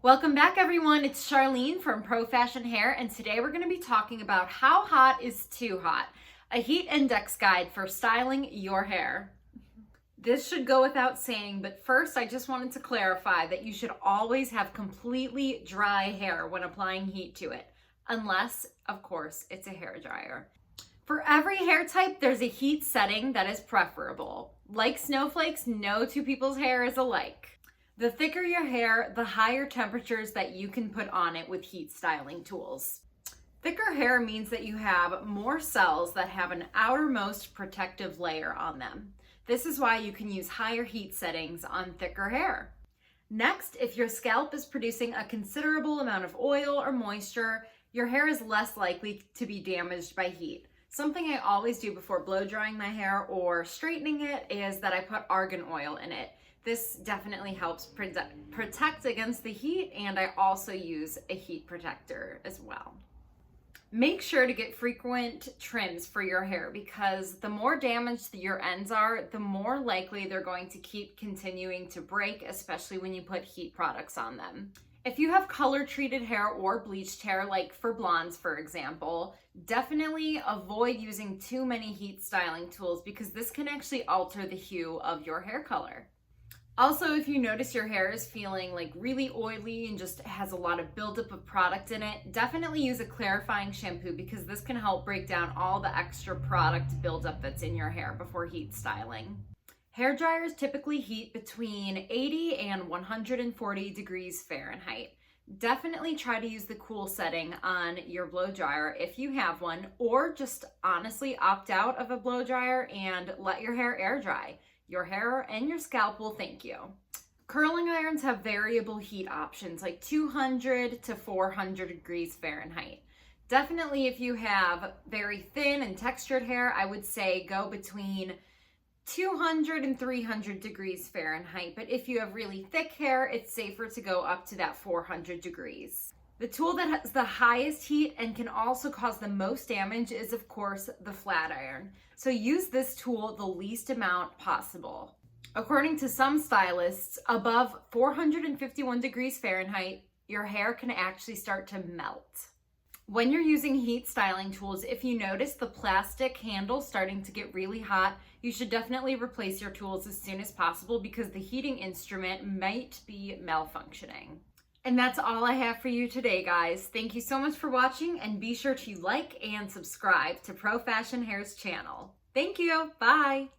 Welcome back everyone, it's Charlene from Profashion Hair, and today we're going to be talking about how hot is too hot, a heat index guide for styling your hair. This should go without saying, but first I just wanted to clarify that you should always have completely dry hair when applying heat to it, unless, of course, it's a hair dryer. For every hair type, there's a heat setting that is preferable. Like snowflakes, no two people's hair is alike. The thicker your hair, the higher temperatures that you can put on it with heat styling tools. Thicker hair means that you have more cells that have an outermost protective layer on them. This is why you can use higher heat settings on thicker hair. Next, if your scalp is producing a considerable amount of oil or moisture, your hair is less likely to be damaged by heat. Something I always do before blow drying my hair or straightening it is that I put argan oil in it. This definitely helps protect against the heat, and I also use a heat protector as well. Make sure to get frequent trims for your hair because the more damaged your ends are, the more likely they're going to keep continuing to break, especially when you put heat products on them. If you have color treated hair or bleached hair, like for blondes for example, definitely avoid using too many heat styling tools because this can actually alter the hue of your hair color. Also, if you notice your hair is feeling like really oily and just has a lot of buildup of product in it, definitely use a clarifying shampoo because this can help break down all the extra product buildup that's in your hair before heat styling. Hair dryers typically heat between 80 and 140 degrees Fahrenheit. Definitely try to use the cool setting on your blow dryer if you have one, or just honestly opt out of a blow dryer and let your hair air dry. Your hair and your scalp will thank you. Curling irons have variable heat options like 200 to 400 degrees Fahrenheit. Definitely if you have very thin and textured hair, I would say go between 200 and 300 degrees Fahrenheit. But if you have really thick hair, it's safer to go up to that 400 degrees. The tool that has the highest heat and can also cause the most damage is, of course, the flat iron. So use this tool the least amount possible. According to some stylists, above 451 degrees Fahrenheit, your hair can actually start to melt. When you're using heat styling tools, if you notice the plastic handle starting to get really hot, you should definitely replace your tools as soon as possible because the heating instrument might be malfunctioning. And that's all I have for you today, guys. Thank you so much for watching, and be sure to like and subscribe to Profashion Hair's channel. Thank you. Bye.